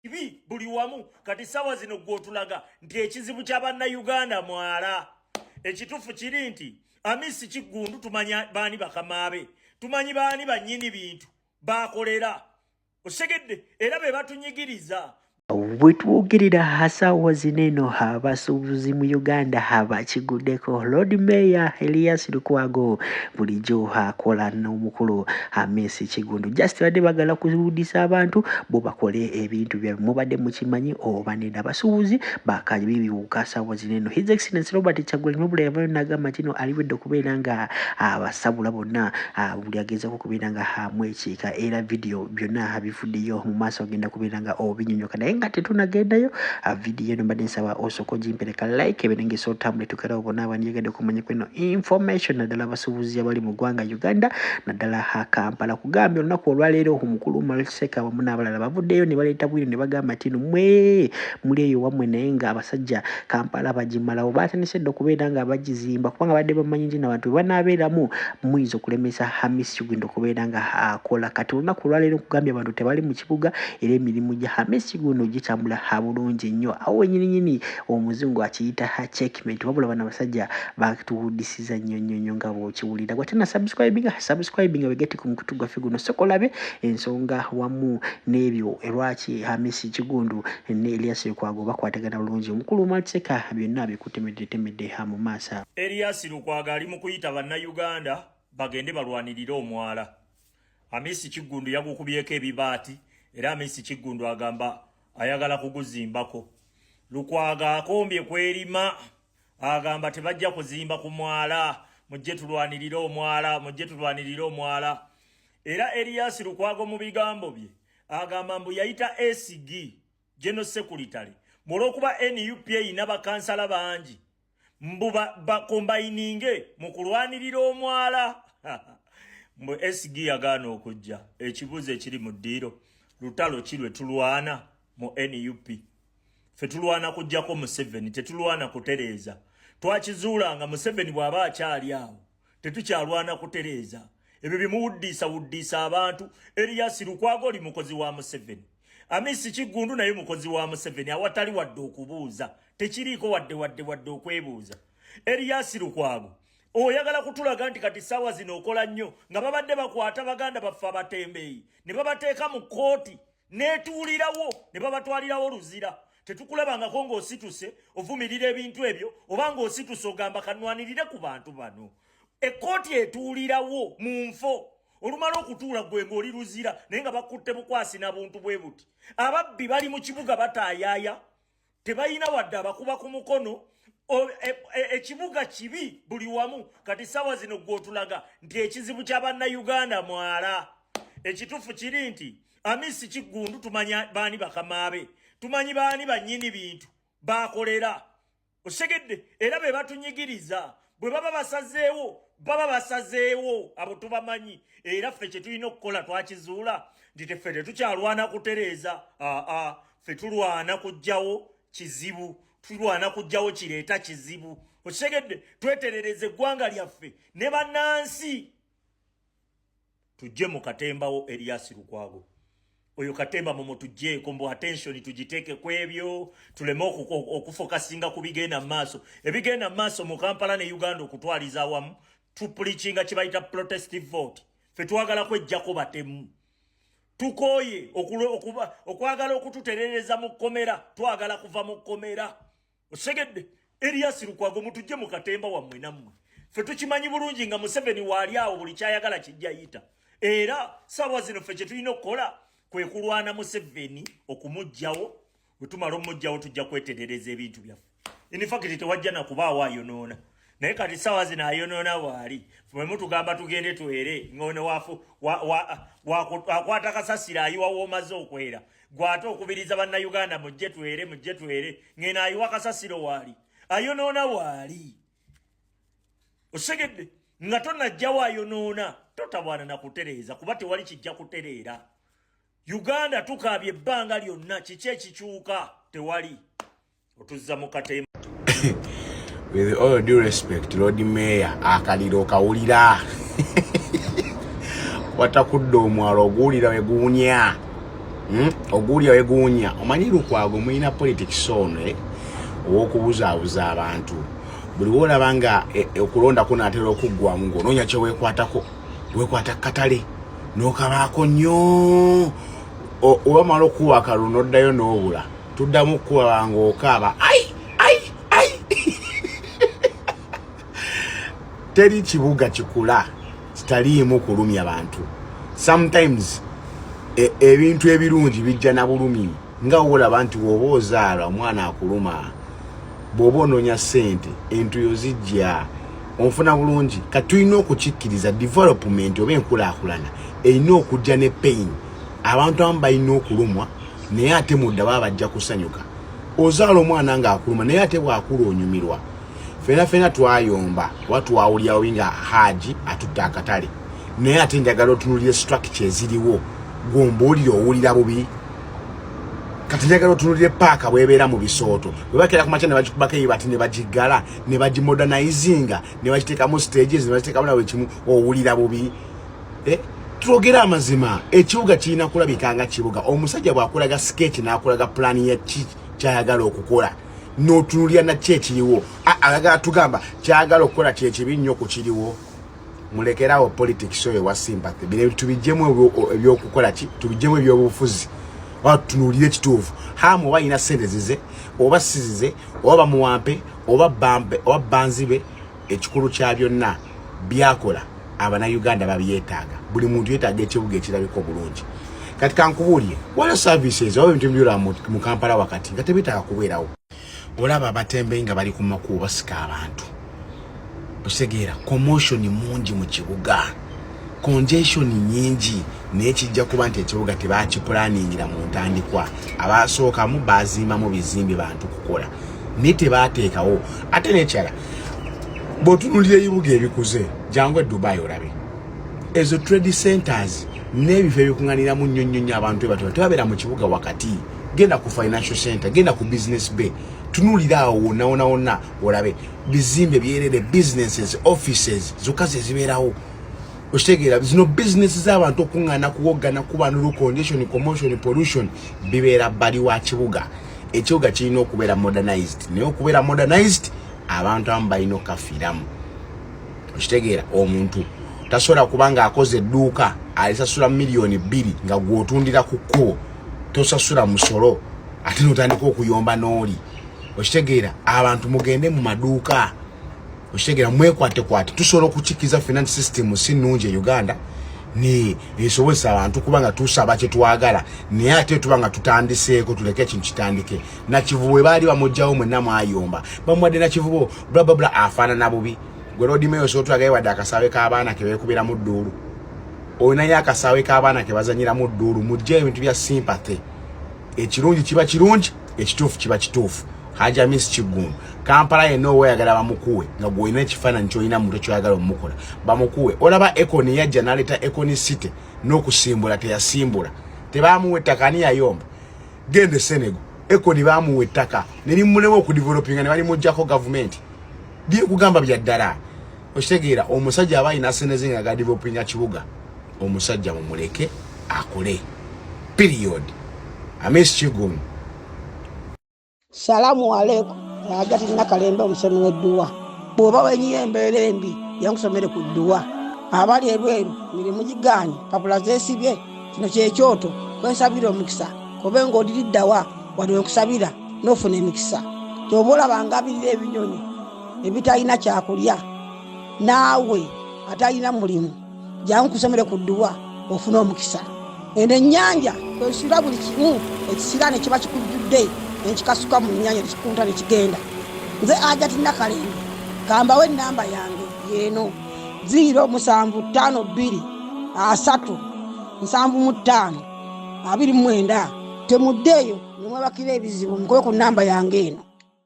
ibi buli wamu kati sawa zino gwotulaga nti ekizibu ky'Abannayuganda mwala. Ekitufu kiri nti Amisi Kiggundu tumanya baani bakamaabe, tumanyi baani bannyini bintu bakolera. Osegedde era be batunyigiriza. Bwetwogerera hasaawa zineno abasuubuzi mu Uganda abakiguddeko. Lord Mayor Erias Lukwago bulijjo akola n'omukulu Amisi Kiggundu just badde bagala kuwudisa abantu bo bakole ebintu byabwe. Mubadde mukimanyi oba nedda abasuubuzi bakabibuuka hasaawa zineno. His Excellency Robert Kyagulanyi Mabula yavayo n'agamba kino aliwedde okubeera nga abasabula bonna buli agezaako okubeera nga amwekiika era video byonna abifuddeyo mu maaso agenda kubeera nga obinyonyoka naye nga tetunagendayo video eno mbadde nsaba osoko gimpereka like ebirenge sotambule tukera obona abanyegadde kumanya kweno information naddala abasuubuzi abali mu ggwanga Uganda naddala Kampala kugambye olunaku olwaleero omukulu Malseka wamu n'abalala bavuddeyo ne baleeta bwino ne bagamba ati mwe muli eyo wammwe naye nga abasajja Kampala bagimalawo baatandise okubeera nga bagizimba kubanga badde bamanyi nti n'abantu bwe banaabeeramu muyinza okulemesa Amisi Kiggundu okubeera nga akola kati olunaku olwaleero kugambye abantu tebali mu kibuga era emirimu gya Amisi Kiggundu gitambula bulungi nnyo awo wenyininyini omuzungu akiyita checkmate wabula bana basajja batuwudisiza nnyo nga bw'okiwulira gwe tena subscribing wegeti ku mukutu gwaffe guno sokolabe ensonga wamu n'ebyo lwaki Amisi Kiggundu ne Erias Lukwago bakwatagana bulungi omukulu Malseka byonna bikutemedde mu maaso. Erias Lukwago ali mu kuyita Bannayuganda bagende balwanirire omwala. Amisi Kiggundu yagukubyeko ebibaati era Amisi Kiggundu agamba ayagala kuguzimbako. Lukwago akombye kwerima agamba tebajja kuzimba ku mwala mujje tulwanirire omwala. Era Erias Lukwago mu bigambo bye agamba mbu yayita SG General Secretary olw'okuba NUP eyina bakansala bangi mbu bakombayininge mu kulwanirira omwala. Mbu SG yagaana okujja ekibuzo ekiri mu ddiiro lutalo kirwe tulwana mu NUP. Fe tulwana kujjako Museveni tetulwana kutereeza. Twakizuulanga Museveni bw'aba akyali awo tetukyalwana kutereeza. Ebyo bimuwuddisa abantu. Erias Lukwago oli mukozi wa Museveni. Amisi Kiggundu naye mukozi wa Museveni awatali wadde okubuuza. Tekiriiko wadde okwebuuza. Erias Lukwago oyagala kutulaga nti kati sawa zino okola nnyo nga babadde bakwata baganda baffe abatembeeyi ne babateeka mu kkooti netuulirawo ne babatwalirawo luzira. Tetukulabangako ng'osituse ovumirira ebintu ebyo oba ng'osituse ogamba kanwanirire ku bantu bano. Ekkooti etuulirawo mu nfo olumala okutuula gwe ng'oli luzira naye nga bakutte bukwasi na buntu bwe buti. Ababbi bali mu kibuga bataayaaya tebayina wadde abakuba ku mukono. Ekibuga kibi buli wamu kati sawa zino gwotulaga nti ekizibu ky'Abannayuganda mwala. Ekitufu kiri nti Amisi Kiggundu tumanya baani bakamaabe, tumanyi baani bannyini bintu bakolera. Osegedde era be batunyigiriza bwe baba basazeewo abo tubamanyi era ffe kye tulina okukola twakizuula nti teffe tetukyalwana kutereeza. Ffe tulwana kuggyawo kizibu, tulwana kuggyawo kireeta kizibu. Osegedde tweterereze eggwanga lyaffe ne bannansi tujje mu katembawo Erias Lukwago. Oyo katemba mumu tujjeeko mbu attention tugiteeke ku ebyo tuleme okufokasinga ku bigenda mu maaso. Ebigenda mu maaso mu Kampala ne Uganda okutwaliza awamu tupulichinga kibayita protestive vote. Ffe twagala kwejjako batemu. Tukooye okwagala okututerereza mu kkomera twagala kuva mu kkomera. Osegedde Erias Lukwago mutujje mu katemba wammwe nammwe. Ffe tukimanyi bulungi nga Museveni waali awo buli kyayagala kijja yita. Era sawa zino ffe kye tulina okukola kwe kulwana Museveni okumuggyawo. Bwe tumala omumuggyawo tujja kweterereza ebintu byaffe. In fact tewajja na kubaawo ayonoona. Naye kati sawa zino ayonoona waali. Fwe mutugamba tugende tuwere ng'ono akwata kasasiro ayiwa w'omaze okwera. Gwate okubiriza Bannayuganda mujje tuwere ng'eno ayiwa kasasiro waali. Ayonoona waali. Osegedde nga tonajjawo ayonoona totabwana na kutereeza kuba tewali kijja kutereera. Uganda tukaabye ebbanga lyonna kiki ekikyuka tewali. Otuzza mu katemba. With all due respect, Lord Mayor, akaliro kawulira. Watakudde omwalo oguwulira we guwunya. ogulya weguunya omanyi Lukwago mulina politics ono ow'okubuzaabuza abantu buli wolaba nga okulonda kunaatera okuggwamu ng'onoonya kye weekwatako weekwata katale n'okabaako nnyo owamala okuwa akalulu n'oddayo n'obula tuddamu okukuba ng'okaaba ai teri kibuga kikula kitaliimu kulumya abantu. Sometimes ebintu ebirungi bijja na bulumi nga olaba nti woba ozaala omwana akuluma bw'oba onoonya ssente entuyo zijja onfuna bulungi katulina okukikkiriza development oba enkulaakulana erina okujja ne pain. Abantu abamu balina okulumwa naye ate mudda baba bajja kusanyuka. Ozaala omwana ng'akuluma naye ate bw'akula onyumirwa. Fena twayomba watwawulyawo nga Haji atutta akatale naye ate njagala otunulire structure eziriwo gw'ombuulire owulira bubi. Kati njagala otunulire paaka bw'ebeera mu bisooto bwe bakera ku makya ne bagikubako ebibati ne bagiggala ne bagimodernizinga ne bagiteekamu stages ne bagiteekamu na buli kimu owulira bubi. Twogera amazima ekibuga kirina kulabika nga kibuga. Omusajja bw'akulaga sketch n'akulaga plan ya kyayagala okukola n'otunulira nakyo ekiriwo agagala tugamba kyayagala okukola kyekibi nnyo ku kiriwo. Mulekerawo politics oyo wa sympathy bino tubijjemu ebyokukola ki tubijjemu ebyobufuzi watunulire ekituufu hamu oba ina sente zize oba sizize oba muwampe oba banzibe ekikulu kya byonna byakola Abannayuganda babyetaaga. Buli muntu yeetaaga ekibuga ekirabika obulungi. Kati kankubuulire waliwo services oba ebintu ebirala mu Kampala wakati nga tebetaaga kubeerawo. Olaba abatembeeyi nga bali ku makubo basika abantu. Osegeera commotion mungi mu kibuga, congestion nyingi n'ekijja kuba nti ekibuga tebakipulaningira mu ntandikwa. Abaasookamu baazimbamu bizimbe bantu kukola naye tebaateekawo. Ate n'ekirala bw'otunuulira ebibuga ebikuze jangu Dubai olabe ezo trade centers n'ebifo ebikuŋŋaaniramu nnyo abantu tebabeera mu kibuga wakati. Genda ku financial center, genda ku business bay, tunuulira awo wonna olabe bizimbe byerere, businesses, offices zokka zibeerawo. Okitegeera zino business z'abantu okuŋŋaana kuwoggana kuba nulu congestion, commotion, pollution bibeera bbali wa kibuga. Ekibuga kirina okubeera modernized naye okubeera modernized abantu abamu balina okafiiramu. Okitegeera omuntu tasobola kubanga akoze edduuka alisasula miliyoni 2 nga gw'otundira ku kkubo tosasula musolo ate n'otandika okuyomba n'oli. Okitegeera abantu mugende mu maduuka. Okitegeera mwekwate tusobola okukikiza finance system si nnungi e Uganda ni esobozesa abantu kubanga tusaba kye twagala naye ate tubanga tutandiseeko tuleke ekintu kitandike. Nakivubo baali bamugjawo mwenna mwayomba bamuwadde Nakivubo bla afaanana bubi. Gwe Lord Mayor sotwagaye wadde akasawe k'abaana ke beekubira mu dduulu. Olinayo akasawe k'abaana ke bazanyira mu dduulu mujje ebintu bya sympathy. Ekirungi kiba kirungi, ekituufu kiba kituufu. Haji Hamisi Kiggundu Kampala yenna oweyagala bamukuwe nga gw'olina ekifaananyi ky'olina muntu kyoyagala omukola bamukuwe. Olaba Ekoni yajja n'aleeta Ekoni City n'okusimbula teyasimbula. Tebaamuwa ettaka ani yayomba. Gende Senegal Ekoni baamuwa ettaka ne limulema okudevelopinga ne balimuggyako gavumenti. Bye kugamba bya ddala. Okitegeera omusajja aba alina ssente ze nga agadevelopinga kibuga. Omusajja mumuleke akole. Period. Hamisi Kiggundu. Salamu alaikum. Ajati nakalembe omusemi w'edduwa. Bw'oba wenyiye embeera embi yankusomere ku dduwa. Abali ebweru mirimu gigaanyi papula zeesibye kino kyekyoto kwesabira omukisa kobe ng'odiriddawa wadde wekusabira n'ofuna emikisa. Ky'oba olabanga abirira ebinyonyi ebitalina kyakulya naawe atalina mulimu jangu kusomere ku dduwa ofuna omukisa. Eno ennyanja kwesula buli kimu ekisira ne kiba kikujjudde nekikasuka mu nnyanja nekikunta nekigenda. Nze Ajati Nakalembe gambawo ennamba yange yeeno 075237529. Temuddeeyo ne mwebakira ebizibu mukobe ku nnamba yange eno.